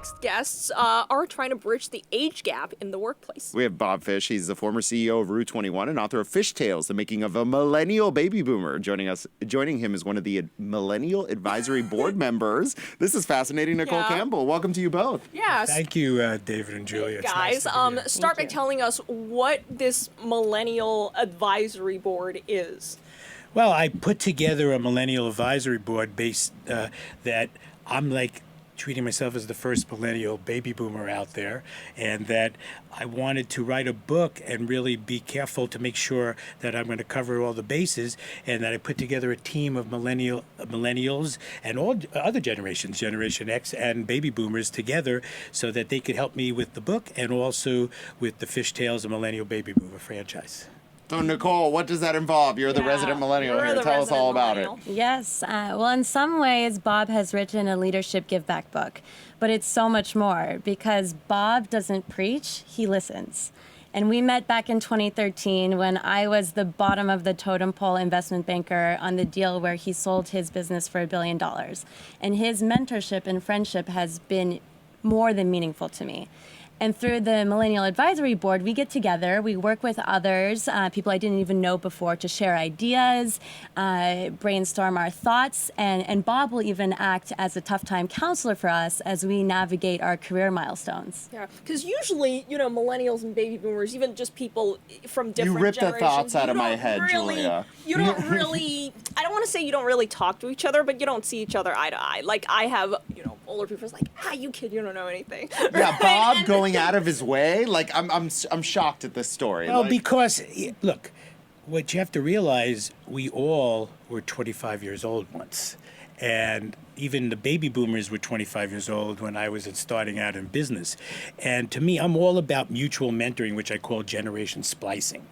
next guests are trying to bridge the age gap in the workplace. We have Bob Fish. He's the former CEO of Rue 21 and author of Fish Tales, the making of a millennial baby boomer. Joining him is one of the Millennial Advisory Board members. This is fascinating, Nicole Campbell. Welcome to you both. Yes. Thank you, David and Julia. It's Guys, nice to be here. start by telling us what this Millennial Advisory Board is. Well, I put together a millennial advisory board based that I'm like treating myself as the first millennial baby boomer out there, and that I wanted to write a book and really be careful to make sure that I'm going to cover all the bases, and that I put together a team of millennials and all other generations, Generation X and baby boomers together, so that they could help me with the book and also with the Fish Tales, a millennial baby boomer franchise. So, Nicole, what does that involve? You're the resident millennial here. Tell us all about it. Yes. Well, in some ways, Bob has written a leadership give back book, but it's so much more because Bob doesn't preach, he listens. And we met back in 2013 when I was the bottom of the totem pole investment banker on the deal where he sold his business for $1 billion. And his mentorship and friendship has been more than meaningful to me. And through the Millennial Advisory Board, we get together, we work with others, people I didn't even know before, to share ideas, brainstorm our thoughts, and Bob will even act as a tough time counselor for us as we navigate our career milestones. Yeah, because usually, millennials and baby boomers, even just people from different You ripped the generations, thoughts out of my head, Julia. You don't really, I don't want to say you don't really talk to each other, but you don't see each other eye to eye. Like, I have, older people's like, you kid, you don't know anything. Yeah, Bob going out of his way. Like, I'm shocked at this story. Well, because, look, what you have to realize, we all were 25 years old once. And even the baby boomers were 25 years old when I was starting out in business. And to me, I'm all about mutual mentoring, which I call generation splicing.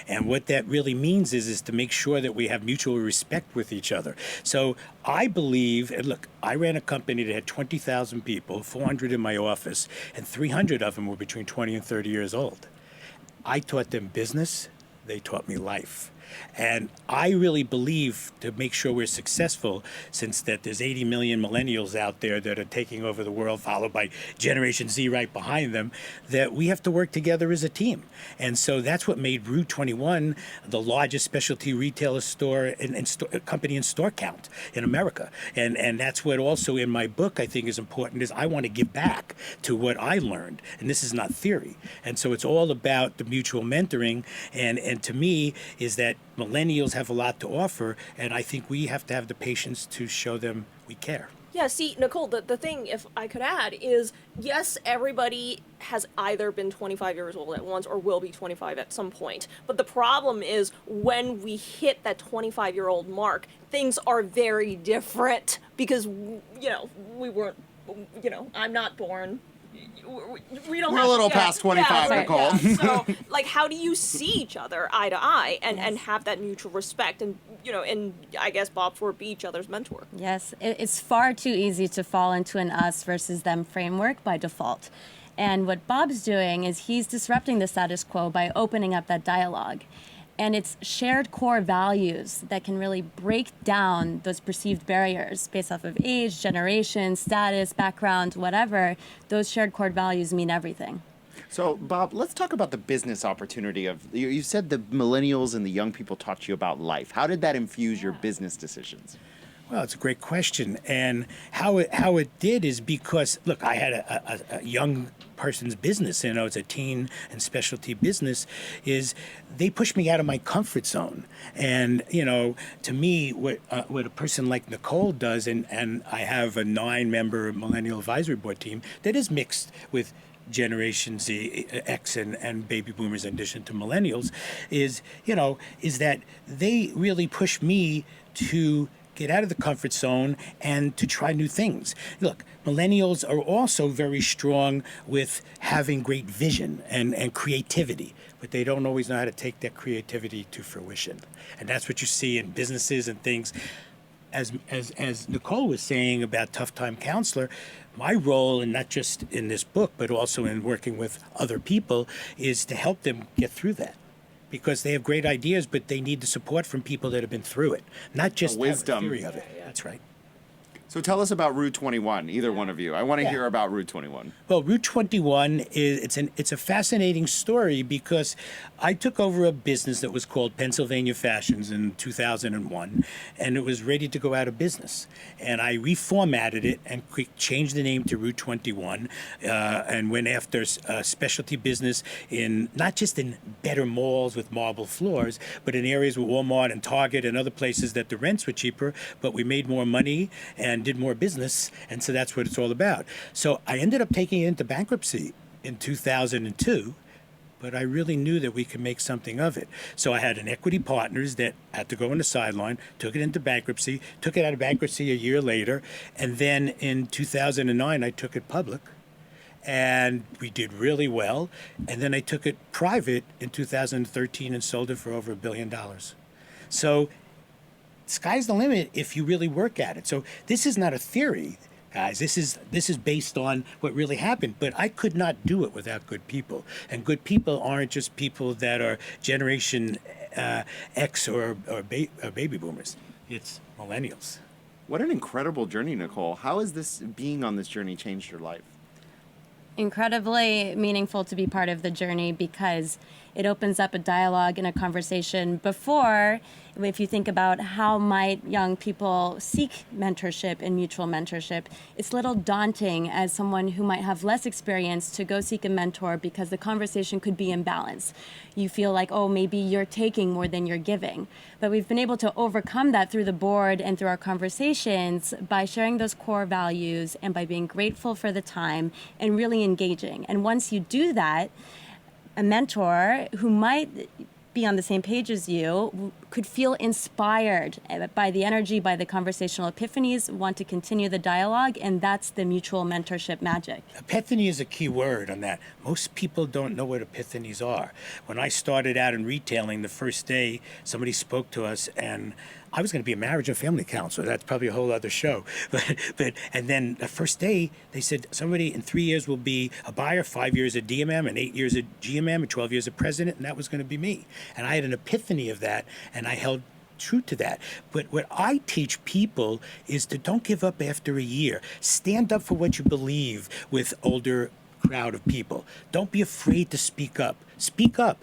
And what that really means is to make sure that we have mutual respect with each other. So I believe, and look, I ran a company that had 20,000 people, 400 in my office, and 300 of them were between 20 and 30 years old. I taught them business, they taught me life. And I really believe, to make sure we're successful, since that there's 80 million millennials out there that are taking over the world, followed by Generation Z right behind them, that we have to work together as a team. And so that's what made Rue 21 the largest specialty retailer store and company in store count in America. And that's what also in my book I think is important, is I want to give back to what I learned. And this is not theory. And so it's all about the mutual mentoring. And to me is that millennials have a lot to offer, and I think we have to have the patience to show them we care. Yeah, see, Nicole, the thing, if I could add, is yes, everybody has either been 25 years old at once or will be 25 at some point. But the problem is when we hit that 25-year-old mark, things are very different because, we weren't, I'm not born. We don't. We're a little past 25, Nicole. Yeah. So, how do you see each other eye to eye and have that mutual respect and I guess Bob for be each other's mentor. Yes, it's far too easy to fall into an us versus them framework by default. And what Bob's doing is he's disrupting the status quo by opening up that dialogue. And it's shared core values that can really break down those perceived barriers based off of age, generation, status, background, whatever. Those shared core values mean everything. So, Bob, let's talk about the business opportunity of, you said the millennials and the young people taught you about life. How did that infuse your business decisions? Well, it's a great question. And how it did is because, look, I had a young person's business, it's a teen and specialty business, is they pushed me out of my comfort zone. And, to me, what a person like Nicole does, and I have a 9-member Millennial Advisory Board team that is mixed with Generation Z, X, and baby boomers in addition to millennials, is that they really push me to get out of the comfort zone and to try new things. Look, millennials are also very strong with having great vision and creativity, but they don't always know how to take that creativity to fruition. And that's what you see in businesses and things. As Nicole was saying about Tough Time Counselor, my role, and not just in this book, but also in working with other people, is to help them get through that. Because they have great ideas, but they need the support from people that have been through it, not just wisdom. Have a theory of it. That's right. So tell us about Route 21, either one of you. I want to hear about Route 21. Well, Route 21 it's a fascinating story because I took over a business that was called Pennsylvania Fashions in 2001, and it was ready to go out of business. And I reformatted it and changed the name to Route 21, and went after a specialty business in not just in better malls with marble floors, but in areas with Walmart and Target and other places that the rents were cheaper, but we made more money and did more business, and so that's what it's all about. So I ended up taking it into bankruptcy in 2002, but I really knew that we could make something of it. So I had an equity partners that had to go on the sideline, took it into bankruptcy, took it out of bankruptcy a year later, and then in 2009 I took it public, and we did really well, and then I took it private in 2013 and sold it for over $1 billion. So sky's the limit if you really work at it. So this is not a theory, guys. This is based on what really happened. But I could not do it without good people. And good people aren't just people that are Generation X or baby boomers. It's millennials. What an incredible journey, Nicole. How has this being on this journey changed your life? Incredibly meaningful to be part of the journey because it opens up a dialogue and a conversation. Before, if you think about how might young people seek mentorship and mutual mentorship, it's a little daunting as someone who might have less experience to go seek a mentor because the conversation could be imbalanced. You feel like, oh, maybe you're taking more than you're giving. But we've been able to overcome that through the board and through our conversations by sharing those core values and by being grateful for the time and really engaging. And once you do that, a mentor who might be on the same page as you could feel inspired by the energy, by the conversational epiphanies, want to continue the dialogue, and that's the mutual mentorship magic. Epiphany is a key word on that. Most people don't know what epiphanies are. When I started out in retailing, the first day somebody spoke to us, and I was going to be a marriage and family counselor. That's probably a whole other show. But and then the first day they said somebody in 3 years will be a buyer, 5 years a DMM, and 8 years a GMM, and 12 years a president, and that was going to be me. And I had an epiphany of that, and I held true to that. But what I teach people is to don't give up after a year. Stand up for what you believe with older crowd of people. Don't be afraid to speak up. Speak up.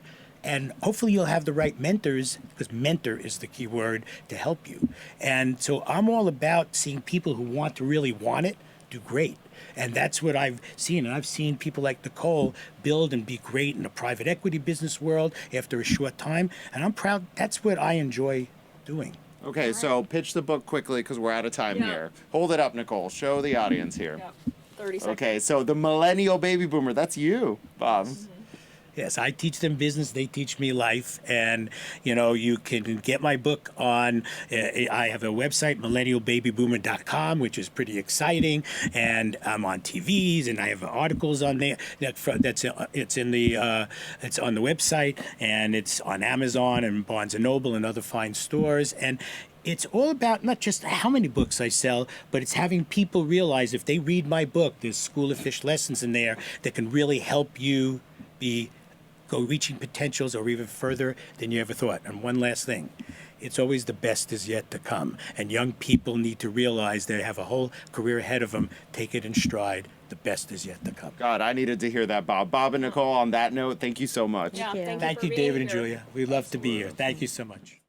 And hopefully you'll have the right mentors, because mentor is the key word, to help you. And so I'm all about seeing people who want to really want it do great. And that's what I've seen. And I've seen people like Nicole build and be great in the private equity business world after a short time. And I'm proud. That's what I enjoy doing. Okay, so pitch the book quickly because we're out of time here. Hold it up, Nicole. Show the audience here. 30 seconds. Okay, so the millennial baby boomer, that's you, Bob. Yes, I teach them business. They teach me life. And, you know, you can get my book on, I have a website, millennialbabyboomer.com, which is pretty exciting. And I'm on TVs and I have articles on there. It's on the website, and it's on Amazon and Barnes & Noble and other fine stores. And it's all about not just how many books I sell, but it's having people realize if they read my book, there's School of Fish lessons in there that can really help you go reaching potentials or even further than you ever thought. And one last thing, it's always the best is yet to come. And young people need to realize they have a whole career ahead of them. Take it in stride. The best is yet to come. God, I needed to hear that, Bob. Bob and Nicole, on that note, thank you so much. Yeah, Thank you. thank you Thank for you, being David and here. Julia. We love to be here. Thank you so much.